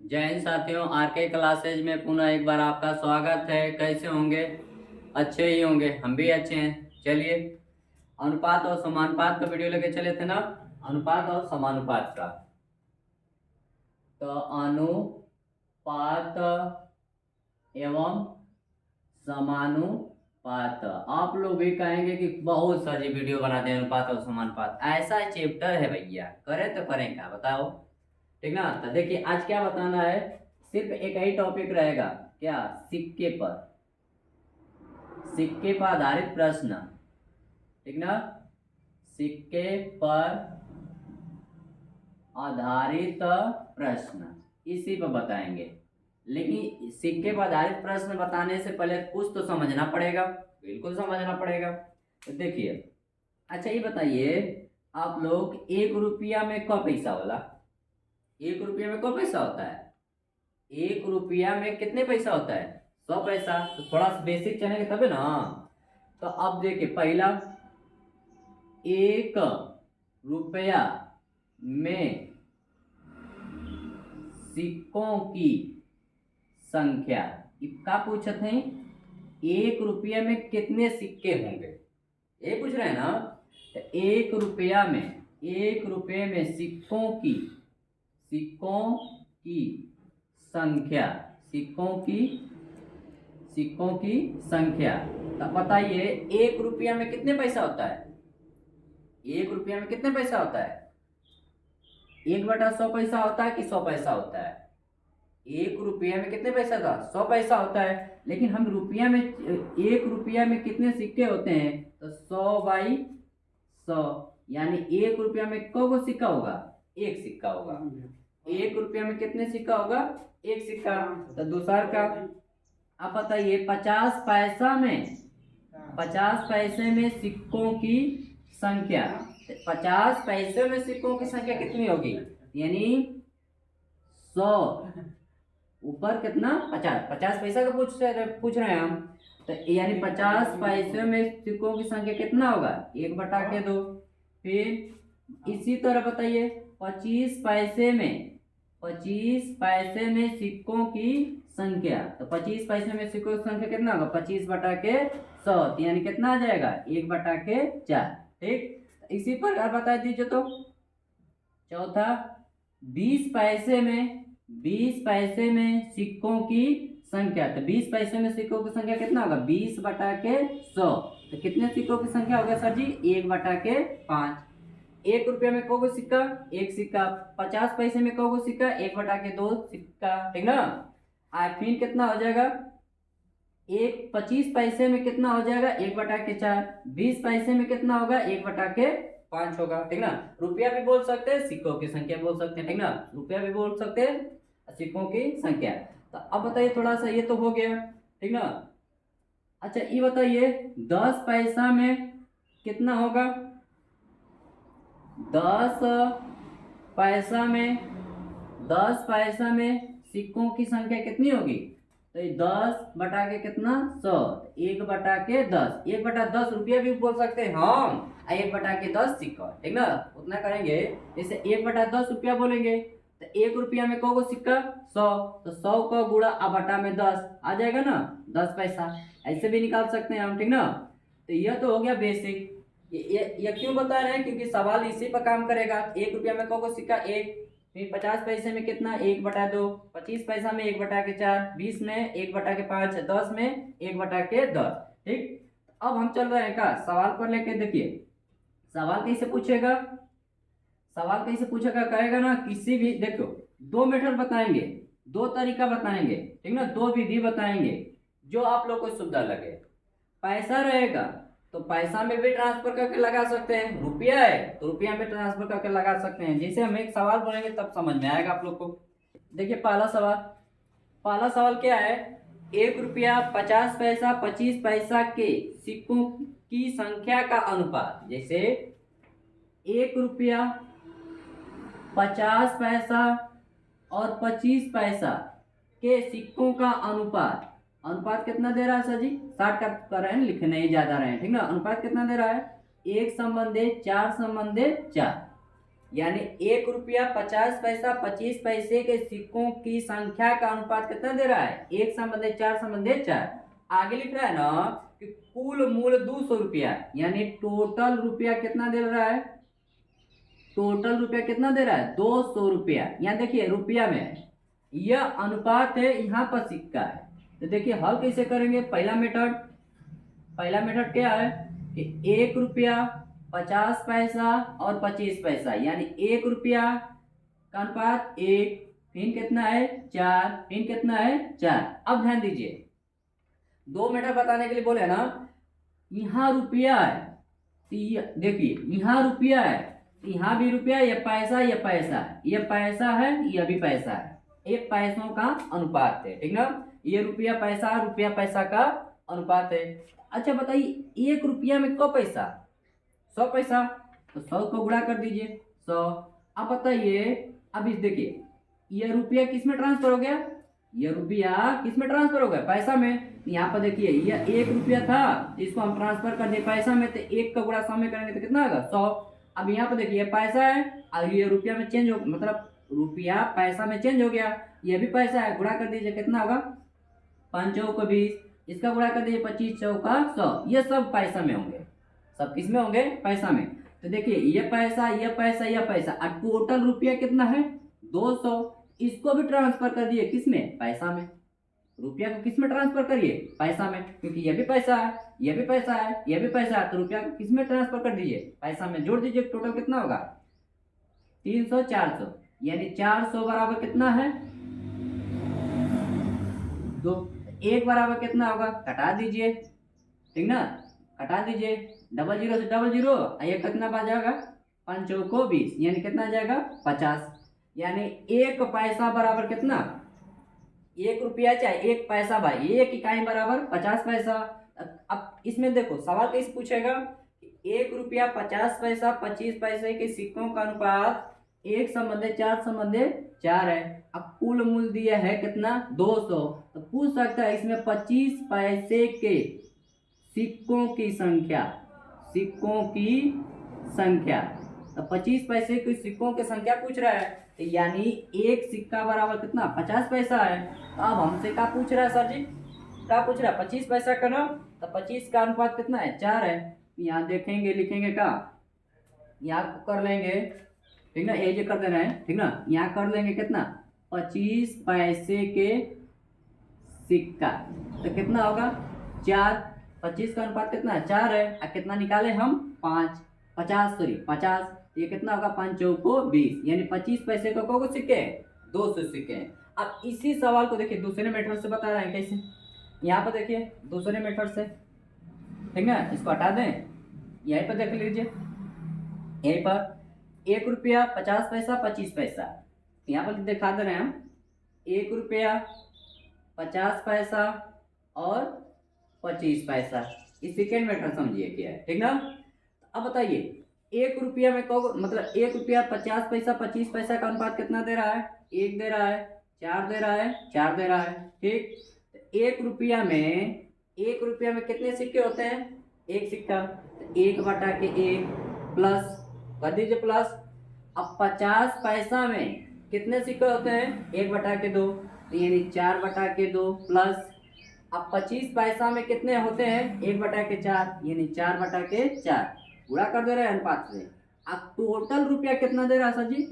जय हिंद साथियों, R K classes में पुनः एक बार आपका स्वागत है। कैसे होंगे? अच्छे ही होंगे, हम भी अच्छे हैं। चलिए, अनुपात और समानुपात का वीडियो लेके चले थे ना, अनुपात और समानुपात का। तो अनुपात एवं समानुपात, आप लोग भी कहेंगे कि बहुत सारी वीडियो बनाते हैं अनुपात और समानुपात। ऐसा चैप्टर है भैया, करें तो करें क्या, बताओ। ठीक ना। तो देखिए, आज क्या बताना है, सिर्फ एक ही टॉपिक रहेगा। क्या? सिक्के पर, सिक्के पर आधारित प्रश्न। ठीक ना, सिक्के पर आधारित प्रश्न इसी पर बताएंगे। लेकिन सिक्के पर आधारित प्रश्न बताने से पहले कुछ तो समझना पड़ेगा, बिल्कुल समझना पड़ेगा। तो देखिए, अच्छा ये बताइए, आप लोग 1 रुपया में क पैसा होला? 1 रुपया में क पैसा होता है? 1 रुपया में कितने पैसा होता है? 100 पैसा। तो थोड़ा सा बेसिक चलेंगे तबे ना। तो अब देखिए, पहला 1 रुपया में सिक्कों की संख्या, क्या पूछते हैं? 1 रुपया में कितने सिक्के होंगे, ये पूछ रहे हैं ना। तो 1 रुपये में सिक्कों की संख्या, सिक्कों की संख्या। तो बताइए, 1 रुपया में कितने पैसा होता है? 1 रुपया में कितने पैसा होता है? 1/100 पैसा होता है कि 100 पैसा होता है? 1 रुपया में कितने पैसा था? 100 पैसा होता है। लेकिन हम रुपया में, 1 रुपया में कितने सिक्के होते हैं? तो 100/100, यानी 1 रुपया में को सिक्का होगा? एक सिक्का होगा। 1 रुपया में कितने सिक्का होगा? एक सिक्का। तो दूसरा का आप बताइए, 50 पैसे में सिक्कों की संख्या, 50 पैसे में सिक्कों की संख्या कितनी होगी? यानी 100 ऊपर कितना? 50 पैसा का पूछ रहे हैं हम। तो यानी 50 पैसे में सिक्कों की संख्या कितना होगा? 1/2। फिर इसी तरह बताइए, 25 पैसे में सिक्कों की संख्या। तो 25 पैसे में सिक्कों की संख्या कितना होगा? 25/100, यानी कितना आ जाएगा? 1/4। ठीक, इसी प्रकार बता दीजिए। तो चौथा, 20 पैसे में सिक्कों की संख्या। तो 20 पैसे में सिक्कों की संख्या कितना होगा? 20/100। तो कितने सिक्कों की संख्या होगा सर जी? 1/5। 1 रुपया में को सिक्का? एक सिक्का। 50 पैसे में को सिक्का? 1/2 सिक्का। ठीक ना। फिर कितना हो जाएगा? 25 पैसे में कितना हो जाएगा? 1/4। 20 पैसे में कितना होगा? 1/5 होगा। ठीक ना। रुपया भी बोल सकते हैं, सिक्कों की संख्या बोल सकते हैं। ठीक ना, रुपया भी बोल सकते हैं, सिक्कों की संख्या। तो अब बताइए, थोड़ा सा ये तो हो गया। ठीक ना। अच्छा ये बताइए, 10 पैसा में कितना होगा? 10 पैसा में, 10 पैसा में सिक्कों की संख्या कितनी होगी? तो 10 कितना? 100। 1/10, 1/10 रुपया भी बोल सकते हैं हम, 1/10 सिक्का। ठीक ना, उतना करेंगे। जैसे 1/10 रुपया बोलेंगे, तो 1 रुपया में को सिक्का? 100। तो 100 का गुणा बटा में 10 आ जाएगा ना, 10 पैसा। ऐसे भी निकाल सकते हैं हम। ठीक ना। तो यह तो हो गया बेसिक। ये क्यों बता रहे हैं? क्योंकि सवाल इसी पर काम करेगा। 1 रुपया में को सिक्का? एक। फिर 50 पैसे में कितना? 1/2। 25 पैसा में 1/4। 20 में 1/5। 10 में 1/10। ठीक। अब हम चल रहे हैं का सवाल पर लेके। देखिए, सवाल कैसे पूछेगा, कहेगा ना, किसी भी, देखो, 2 मेथड बताएंगे, 2 तरीका बताएंगे। ठीक ना, 2 विधि बताएंगे, जो आप लोग को सुविधा लगे। पैसा रहेगा तो पैसा में भी ट्रांसफर करके लगा सकते हैं, रुपया है तो रुपया में ट्रांसफर करके लगा सकते हैं। जैसे हम एक सवाल बोलेंगे तब समझ में आएगा आप लोग को। देखिए, पहला सवाल क्या है? 1 रुपया, 50 पैसा, 25 पैसा के सिक्कों की संख्या का अनुपात। जैसे 1 रुपया, 50 पैसा और 25 पैसा के सिक्कों का अनुपात। अनुपात कितना दे रहा है सर जी? 60 का कर रहे हैं, लिख नहीं ज्यादा रहे हैं। ठीक ना। अनुपात कितना दे रहा है? 1:4:4। यानी 1 रुपया 50 पैसा 25 पैसे के सिक्कों की संख्या का अनुपात कितना दे रहा है, 1/4/4। आगे लिख रहा है ना कि कुल मूल्य 200 रुपया, यानी टोटल रुपया कितना दे रहा है, टोटल रुपया कितना दे रहा है, 200 रुपया। यहाँ देखिए रुपया में यह अनुपात है, यहाँ पर सिक्का है। तो देखिए हल कैसे करेंगे। पहला मेथड क्या है कि 1 रुपया 50 पैसा और 25 पैसा, यानी 1 रुपया का अनुपात 1, फिर कितना है 4, फिर कितना है 4। अब ध्यान दीजिए, 2 मेथड बताने के लिए बोले ना, यहाँ रुपया है, देखिए यहाँ रुपया है, यहाँ भी रुपया, ये पैसा, ये पैसा, ये पैसा है, ये भी पैसा है, ये पैसों का अनुपात है, ठीक ना। ये रुपया पैसा का अनुपात है। अच्छा बताइए 1 रुपया में क पैसा, 100 पैसा, तो 100 को गुणा कर दीजिए 100। अब बताइए, अब इस देखिए ये रुपया किस में ट्रांसफर हो गया, ये रुपया किस में ट्रांसफर हो गया, पैसा में। यहाँ पर देखिए ये 1 रुपया था, इसको हम ट्रांसफर कर दिए पैसा में, तो 1 का गुणा 100 में करेंगे तो कितना होगा 100। अब यहाँ पर देखिए पैसा है और ये रुपया में चेंज हो, मतलब रुपया पैसा में चेंज हो गया, ये भी पैसा है, गुणा कर दीजिए कितना होगा 5 चौक 20, इसका गुणा कर दीजिए 25 चौका 100। ये सब पैसा में होंगे, सब किस में होंगे, पैसा में। तो देखिए ये पैसा, ये पैसा, ये पैसा, और टोटल रुपया कितना है 200। इसको भी ट्रांसफर कर दिए किस में, पैसा में। रुपया को किस में ट्रांसफर करिए, पैसा में, क्योंकि ये भी पैसा है, ये भी पैसा है, ये भी पैसा है, तो रुपया को किस में ट्रांसफर कर दीजिए, पैसा में। जोड़ दीजिए टोटल कितना होगा 300 400, यानी 400 बराबर कितना है 2। 1 बराबर कितना होगा, कटा दीजिए, ठीक ना, कटा दीजिए, 00 से 00, ये कितना बच जाएगा 5 चौको 20, यानी कितना आ जाएगा 50। यानी 1 पैसा बराबर कितना, 1 रुपया चाहे 1 पैसा भाई, 1 इकाई बराबर 50 पैसा। अब इसमें देखो सवाल कैसे पूछेगा, 1 रुपया 50 पैसा 25 पैसे के सिक्कों का अनुपात 1/4/4 है। अब कुल मूल्य दिया है कितना 200, तो पूछ सकता है इसमें 25 पैसे के सिक्कों की संख्या, सिक्कों की संख्या, तो 25 पैसे के सिक्कों की संख्या पूछ रहा है, तो यानी एक सिक्का बराबर कितना 50 पैसा है। तो अब हमसे क्या पूछ रहा है सर जी, क्या पूछ रहा है 25 पैसा का ना, तो 25 का अनुपात कितना है 4 है। यहाँ देखेंगे लिखेंगे का, यहाँ कर लेंगे, ठीक ना, ये कर देना है, ठीक ना, यहाँ कर लेंगे कितना 25 पैसे के सिक्का, तो कितना होगा 4। 25 का अनुपात कितना है 4 है, और कितना निकाले हम 50, ये कितना होगा 5 चौको 20, यानी 25 पैसे का को सिक्के 200 सिक्के। अब इसी सवाल को देखिए दूसरे मेथड से बता रहे हैं कैसे। यहाँ पर देखिए दूसरे मेथड से, ठीक है, इसको हटा दें, यहीं पर देख लीजिए, यहीं पर 1 रुपया 50 पैसा 25 पैसा, यहाँ पर दिखा दे रहे हैं हम 1 रुपया 50 पैसा और 25 पैसा। इस सेकेंड मेथड समझिए क्या है, ठीक ना। अब बताइए 1 रुपया में को मतलब 1 रुपया 50 पैसा 25 पैसा का अनुपात कितना दे रहा है, 1 दे रहा है, 4 दे रहा है, 4 दे रहा है, ठीक। 1 रुपया में कितने सिक्के होते हैं, 1 सिक्का, 1/1 प्लस कर दीजिए प्लस। अब 50 पैसा में कितने सिक्के होते हैं, 1/2, यानी 4/2 प्लस। अब 25 पैसा में कितने होते हैं, 1/4, यानी 4/4, पूरा कर दे रहे हैं अनुपात से। अब टोटल रुपया कितना दे रहा है सर जी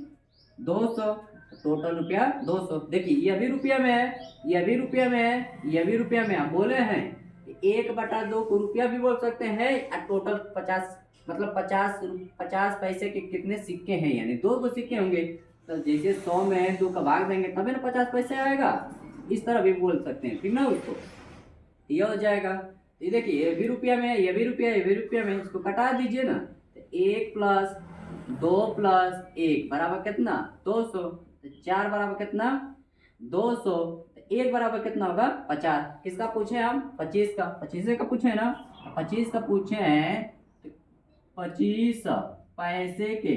200, टोटल रुपया 200। देखिए ये भी रुपया में है, ये भी रुपया में है, ये भी रुपया में है, बोले हैं 1/2 को रुपया भी बोल सकते हैं, और टोटल 50 मतलब 50 पैसे के कितने सिक्के हैं, यानी 2 सिक्के होंगे। तो जैसे 100 में 2 का भाग देंगे तभी ना 50 पैसे आएगा, इस तरह भी बोल सकते हैं, ठीक ना। उसको ये हो जाएगा, ये देखिए ये भी रुपया में है, ये भी रुपया है, ये भी रुपया में, इसको कटा दीजिए ना, तो 1 + 2 + 1 बराबर कितना 200, तो 4 बराबर कितना 200, तो 1 बराबर कितना होगा 50। किसका पूछे हम 25 का, 25 का पूछे ना, 25 का पूछे हैं, 25 पैसे के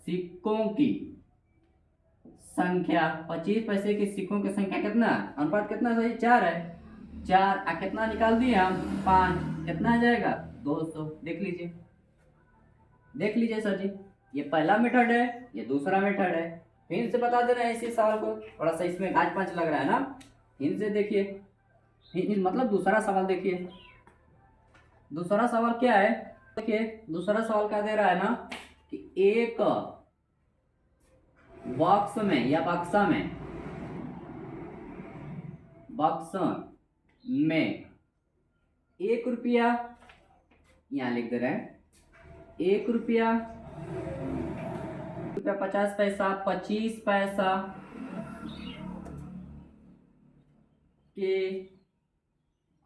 सिक्कों की संख्या, 25 पैसे के सिक्कों की संख्या कितना, अनुपात कितना सही 4 है, 4 कितना निकाल दिए हम 5, कितना आ जाएगा 200। देख लीजिए सर जी, ये पहला मेथड है, ये दूसरा मेथड है। फिर से बता दे रहे हैं इसी सवाल को, थोड़ा सा इसमें गाज पांच लग रहा है ना। फिर से देखिए, मतलब दूसरा सवाल देखिए। दूसरा सवाल क्या है, देखिए दूसरा सवाल क्या दे रहा है ना कि एक बॉक्स में या बक्सा में, बक्स में 1 रुपया, यहाँ लिख दे रहे हैं 1 रुपया, 50 पैसा, 25 पैसा के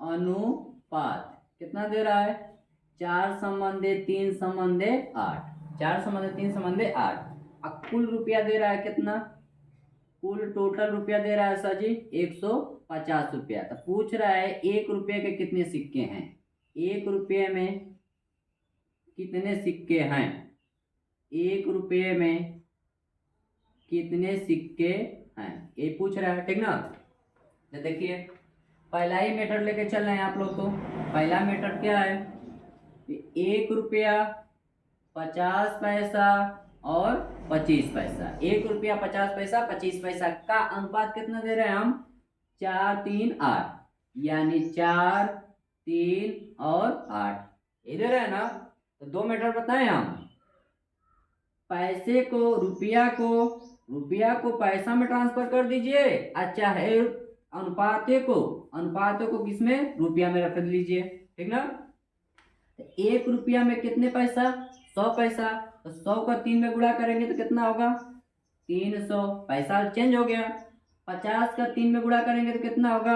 अनुपात कितना दे रहा है, 4:3:8, 4:3:8। अब कुल रुपया दे रहा है कितना, कुल टोटल रुपया दे रहा है सर जी 150 रुपया। तो पूछ रहा है 1 रुपये के कितने सिक्के हैं, 1 रुपये में कितने सिक्के हैं, 1 रुपये में कितने सिक्के हैं, ये पूछ रहा है, ठीक ना। तो देखिए पहला ही मेथड लेके चल रहे हैं आप लोग को। पहला मेथड क्या है, 1 रुपया, 50 पैसा और 25 पैसा। 1 रुपया, 50 पैसा, 25 पैसा का अनुपात कितना दे रहे हैं हम, 4:3:8, यानी 4, 3 और 8 ये दे रहे हैं ना। तो दो मेथड बताएं हम, पैसे को, रुपया को पैसा में ट्रांसफर कर दीजिए, अच्छा है अनुपाते को किसमें, रुपया में रख लीजिए, ठीक ना। तो 1 रुपया में कितने पैसा, 100 पैसा, तो 100 का 3 में गुणा करेंगे तो कितना होगा, 300, पैसा चेंज हो गया। 50 का 3 में गुणा करेंगे तो कितना होगा,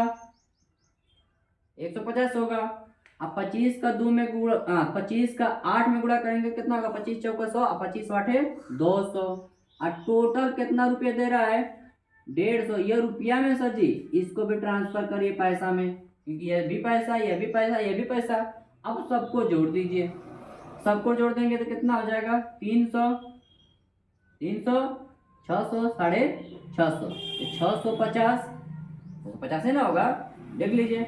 150 होगा। अब 25 का 2 में गुणा, 25 का 8 में गुणा करेंगे कितना होगा, 25 चौका 100, और 25 8 200। और टोटल कितना रुपया दे रहा है, 150। ये रुपया में सर जी, इसको भी ट्रांसफर करिए पैसा में, क्योंकि यह भी पैसा, यह भी पैसा, यह भी पैसा। अब सबको जोड़ दीजिए, सबको जोड़ देंगे तो कितना हो जाएगा, 300, 600, 650, 650, 50 है ना होगा, देख लीजिए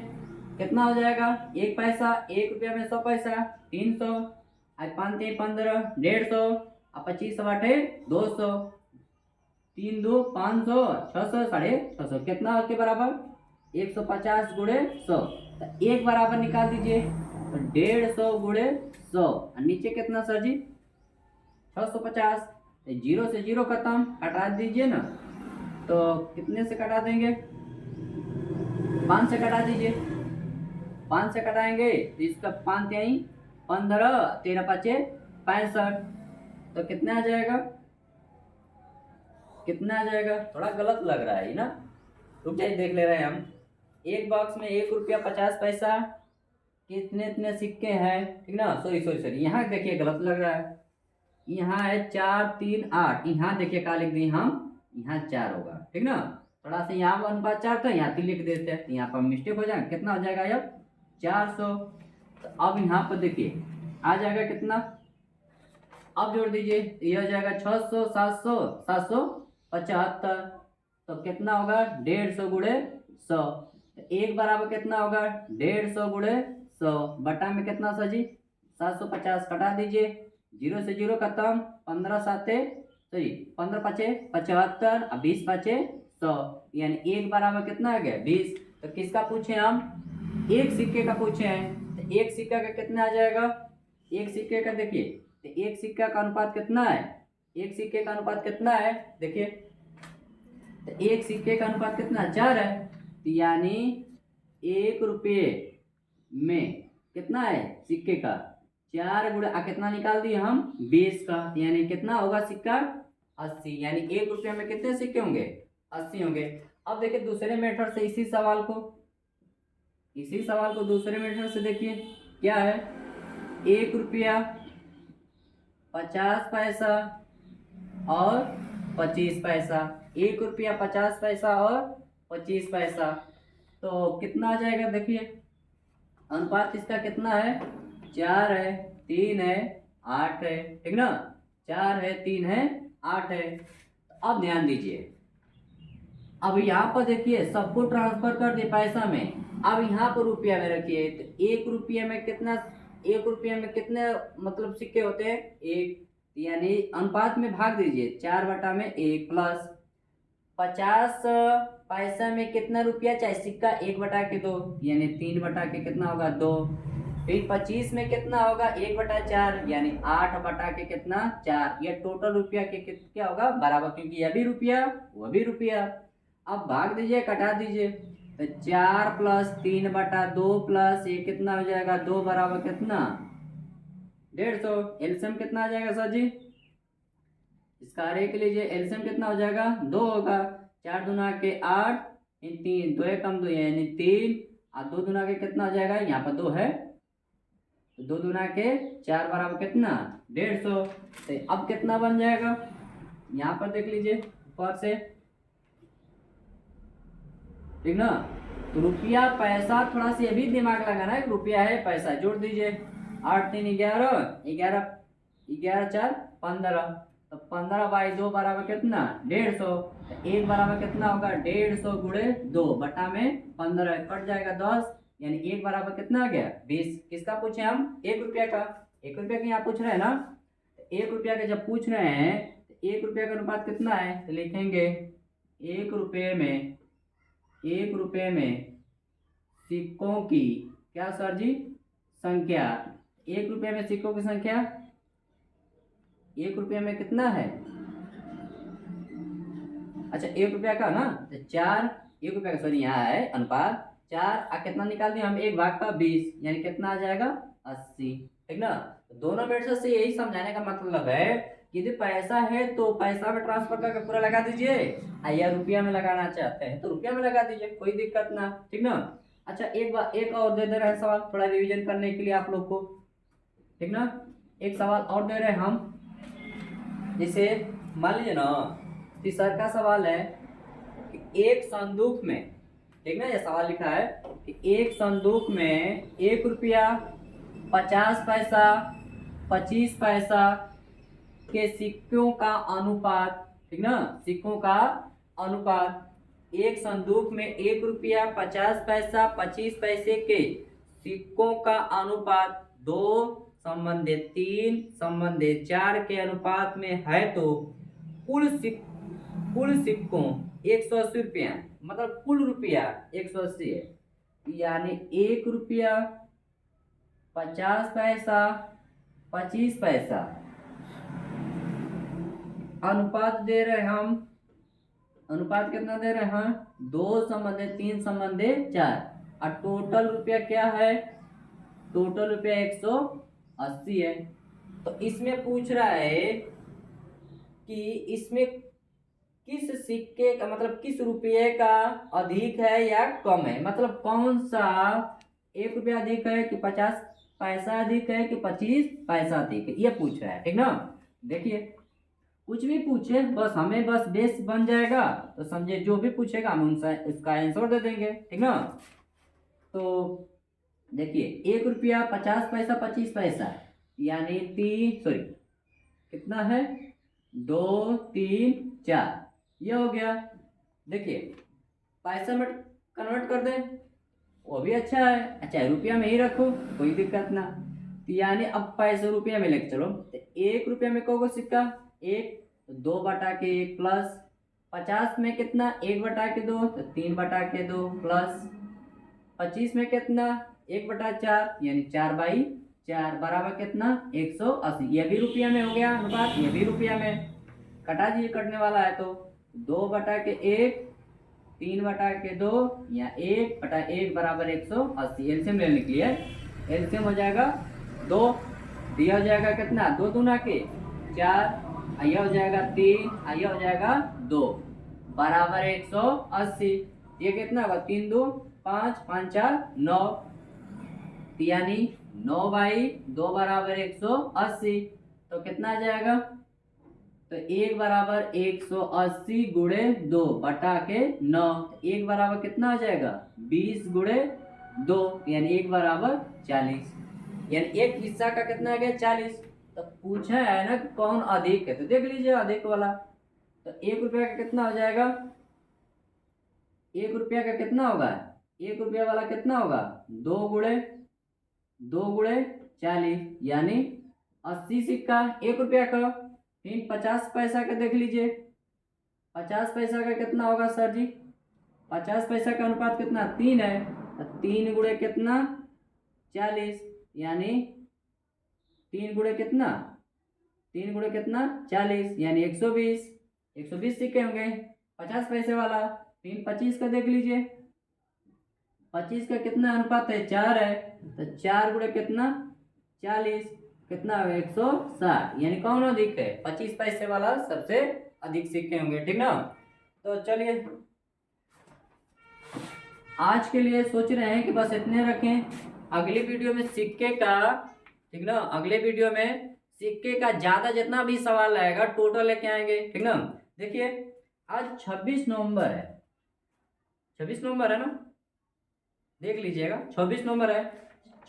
कितना हो जाएगा, 1 पैसा, 1 रुपया में 100 पैसा, 300, 5 3 15, 150, और 25 8 200, 3 2 500, 600, 650, कितना के बराबर, 150 गुणे 100। तो एक बराबर निकाल दीजिए, तो 150 गुणे 100, और नीचे कितना सर जी, 650। जीरो से जीरो खत्म, हटा दीजिए ना, तो कितने से कटा देंगे, 5 से कटा दीजिए, 5 से कटाएंगे तो इसका 5 3 15, 13 5 65, तो कितना आ जाएगा, कितना आ जाएगा, थोड़ा गलत लग रहा है ना, रुक जाइए देख ले रहे हैं हम। एक बॉक्स में 1 रुपया 50 पैसा कितने इतने सिक्के हैं, ठीक ना। सॉरी यहाँ देखिए गलत लग रहा है, यहाँ है 4 3 8, यहाँ देखिए क्या लिख दिए हम, यहाँ 4 होगा, ठीक ना। थोड़ा सा यहाँ अनुपात 4 था, यहाँ 3 लिख देते हैं, यहाँ पर मिस्टेक हो जाएगा, कितना हो जाएगा अब 400। तो अब यहाँ पर देखिए आ जाएगा कितना, अब जोड़ दीजिए, ये हो जाएगा 600, 700, 775, तो कितना होगा 150 गुणे 100। तो एक बराबर कितना होगा, 150 गुणे 100 बटा में कितना सर जी, 750, कटा दीजिए, जीरो से जीरो खत्म, 15 7 सॉरी 15 5 75, 20 5 100, यानी एक बराबर कितना आ गया 20। तो किसका पूछे हम, एक सिक्के का पूछे हैं, तो एक सिक्का का कितना आ जाएगा, एक सिक्के का देखिए, तो एक सिक्का का अनुपात कितना है, एक सिक्के का अनुपात कितना है देखिए, तो एक सिक्के का अनुपात कितना 4 है, तो यानी 1 रुपये में कितना है सिक्के का 4 गुणे कितना निकाल दिए हम 20 का, यानी कितना होगा सिक्का 80, यानी 1 रुपये में कितने सिक्के होंगे 80 होंगे। अब देखिए दूसरे मेथड से इसी सवाल को दूसरे मेथड से देखिए क्या है, 1 रुपया 50 पैसा और 25 पैसा, 1 रुपया 50 पैसा और 25 पैसा, तो कितना आ जाएगा देखिए, अनुपात इसका कितना है 4 है 3 है 8 है, ठीक ना, 4 है 3 है 8 है। अब ध्यान दीजिए, अब यहाँ पर देखिए सबको ट्रांसफर कर दिए पैसा में, अब यहाँ पर रुपया में रखिए, तो 1 रुपये में कितना, 1 रुपये में कितने मतलब सिक्के होते हैं, 1 यानी अनुपात में भाग दीजिए, 4/1 प्लस 50 पैसा में कितना रुपया चाहे सिक्का, 1/2 यानी 3/, कितना होगा 2। फिर 25 में कितना होगा 1/4 यानी 8/, कितना 4। यह टोटल रुपया के क्या होगा बराबर, क्योंकि यह भी रुपया वह भी रुपया। अब भाग दीजिए, कटा दीजिए, तो 4 + 3/2 प्लस ये कितना हो जाएगा 2 बराबर कितना 150। एलसीएम कितना आ जाएगा सर जी, इसका आरेख लीजिए, एलसीएम कितना हो जाएगा 2 होगा। 4 दूना के 8, 3 2 कम 2 यानी 3, और 2 दूना के कितना हो जाएगा, यहाँ पर 2 है तो 2 दूना के 4 बराबर कितना 150। तो अब कितना बन जाएगा, यहाँ पर देख लीजिए ऊपर से, ठीक ना। तो रुपया पैसा, थोड़ा सा ये भी दिमाग लगाना है, रुपया है पैसा, जोड़ दीजिए, 8 3 11, 11 11 4 15, तो 15/2 बराबर कितना 150। तो 1 बराबर कितना होगा 150 गुणे 2 बटा में 15, कट जाएगा 10, यानी 1 बराबर कितना आ गया 20। किसका पूछे हम, 1 रुपया का। 1 रुपया का यहाँ पूछ रहे हैं ना, 1 रुपया का जब पूछ रहे हैं तो 1 रुपया का अनुपात कितना है, तो लिखेंगे 1 रुपये में सिक्कों की क्या सर जी संख्या। 1 रुपये में सिक्कों की संख्या, 1 रुपये में कितना है, अच्छा 1 रुपया का ना, तो 4, 1 रुपया का सॉरी यहाँ है अनुपात 4, कितना निकाल दिया हम 1/20 यानी कितना आ जाएगा 80, ठीक ना। तो दोनों मेथड से यही समझाने का मतलब है कि यदि पैसा है तो पैसा में ट्रांसफर करके पूरा लगा दीजिए, या रुपया में लगाना चाहते हैं तो रुपया में लगा दीजिए, कोई दिक्कत ना, ठीक ना। अच्छा एक और दे रहे हैं सवाल थोड़ा रिवीजन करने के लिए आप लोग को, ठीक ना। एक सवाल और दे रहे हैं हम, जैसे मान लीजिए ना, तीसरा का सवाल है कि एक संदूक में, ठीक ना, ये सवाल लिखा है कि एक संदूक में 1 रुपया 50 पैसा 25 पैसा के सिक्कों का अनुपात, ठीक ना, सिक्कों का अनुपात, एक संदूक में 1 रुपया 50 पैसा 25 पैसे के सिक्कों का अनुपात 2:3:4 के अनुपात में है, तो कुल सिक्कों 180 रुपया, मतलब कुल रुपया 180 है, यानी 1 रुपया 50 पैसा 25 पैसा अनुपात दे रहे हम, अनुपात कितना दे रहे हैं 2:3:4, और टोटल रुपया क्या है, टोटल रुपया 180 है। तो इसमें पूछ रहा है कि इसमें किस सिक्के का, मतलब किस रुपये का अधिक है या कम है, मतलब कौन सा 1 रुपया अधिक है कि 50 पैसा अधिक है कि 25 पैसा अधिक है, ये पूछ रहा है, ठीक ना। देखिए कुछ भी पूछे बस हमें बस बेस बन जाएगा, तो समझे जो भी पूछेगा हम उनसे उसका आंसर दे देंगे, ठीक ना। तो देखिए 1 रुपया 50 पैसा 25 पैसा यानी कितना है 2 3 4, ये हो गया। देखिए पैसा में कन्वर्ट कर दें वो भी अच्छा है, अच्छा रुपया में ही रखो कोई दिक्कत ना। तो यानी अब पैसे रुपया में लेके चलो, तो 1 रुपया में कहोगे सिक्का 1, तो 2/1 प्लस 50 में कितना 1/2, तो 3/2 प्लस 25 में कितना 1/4 यानी 4/4 बराबर कितना 180। ये भी रुपया में हो गया अनुपात, ये भी रुपया में, कटा दीजिए कटने वाला है तो 2/1 3/2 या 1/1 बराबर 180। एलसीएम ले निकलिए, एलसीएम हो जाएगा 2, दिया हो जाएगा कितना 2 दूना के 4, आया हो जाएगा 3, आया हो जाएगा 2 बराबर 180। ये कितना होगा 3 2 5 5 4 9, यानी 9/2 बराबर 180। तो कितना आ जाएगा, तो 1 बराबर 180 गुणे 2 बटा के 9, 1 बराबर कितना आ जाएगा 20 गुणे 2 यानी 1 बराबर 40, यानी एक हिस्सा का कितना आ गया 40। तो पूछा है ना कि कौन अधिक है, तो देख लीजिए अधिक वाला, तो 1 रुपया का कितना हो जाएगा, 1 रुपया का कितना होगा 1 रुपया वाला कितना होगा 2 गुणे 40 यानी 80 सिक्का 1 रुपया का, फिर 50 पैसा का देख लीजिए, 50 पैसा का कितना होगा सर जी? 50 पैसा का अनुपात कितना? 3 है, तो 3 गुणे कितना? 40, यानी 3 गुणे कितना? 3 गुणे कितना? 40, यानी 120। 120 सिक्के होंगे 50 पैसे वाला। फिर 25 का देख लीजिए, 25 का कितना अनुपात है? 4 है, तो 4 गुणे कितना? 40, कितना? 160, यानी कौन अधिक है? 25 पैसे वाला सबसे अधिक सिक्के होंगे, ठीक ना। तो चलिए आज के लिए सोच रहे हैं कि बस इतने रखें। अगली वीडियो में सिक्के का, ठीक ना, अगले वीडियो में सिक्के का ज्यादा जितना भी सवाल आएगा टोटल लेके आएंगे, ठीक ना। देखिए आज 26 नवंबर है, 26 नवंबर है ना, देख लीजिएगा 26 नवंबर है।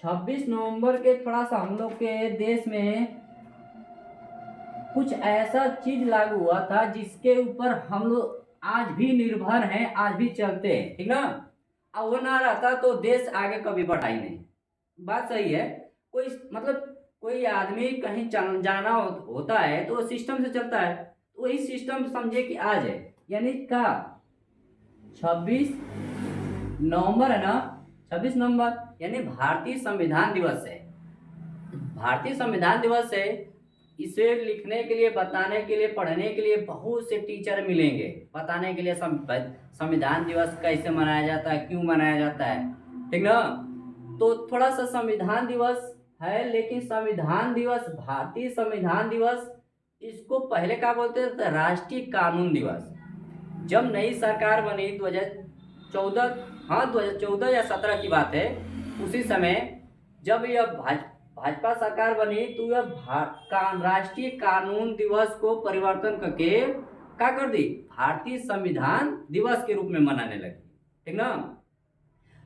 26 नवंबर के थोड़ा सा हम लोग के देश में कुछ ऐसा चीज लागू हुआ था जिसके ऊपर हम लोग आज भी निर्भर हैं, आज भी चलते हैं, ठीक ना। अब वो ना रहता तो देश आगे कभी बढ़ा ही नहीं। बात सही है। कोई मतलब कोई आदमी कहीं जाना होता है तो सिस्टम से चलता है, तो वही सिस्टम समझे कि आज है, यानी का 26 नवंबर है ना, 26 नवंबर यानी भारतीय संविधान दिवस है। भारतीय संविधान दिवस है, इसे लिखने के लिए, बताने के लिए, पढ़ने के लिए बहुत से टीचर मिलेंगे, बताने के लिए संविधान दिवस कैसे मनाया जाता है, क्यों मनाया जाता है, ठीक ना। तो थोड़ा सा संविधान दिवस है, लेकिन संविधान दिवस, भारतीय संविधान दिवस, इसको पहले क्या बोलते थे? राष्ट्रीय कानून दिवस। जब नई सरकार बनी 2014, हाँ 2014 या 17 की बात है, उसी समय जब यह भाजपा सरकार बनी तो यह राष्ट्रीय कानून दिवस को परिवर्तन करके क्या कर दी? भारतीय संविधान दिवस के रूप में मनाने लगी, ठीक ना।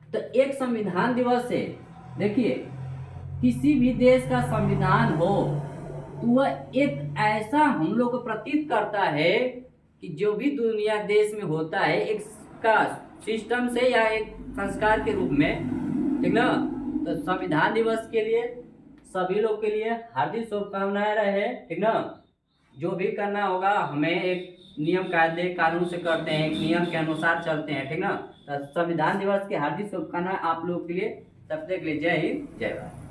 तो एक संविधान दिवस से देखिए, किसी भी देश का संविधान हो तो वह एक ऐसा हम लोग को प्रतीत करता है कि जो भी दुनिया देश में होता है एक का सिस्टम से या एक संस्कार के रूप में, ठीक ना। तो संविधान दिवस के लिए सभी लोग के लिए हार्दिक शुभकामनाएं रहे, ठीक ना। जो भी करना होगा हमें एक नियम कायदे कानून से करते हैं, एक नियम के अनुसार चलते हैं, ठीक ना। तो संविधान दिवस की हार्दिक शुभकामनाएं आप लोगों के लिए, तब तक के लिए जय हिंद, जय भारत।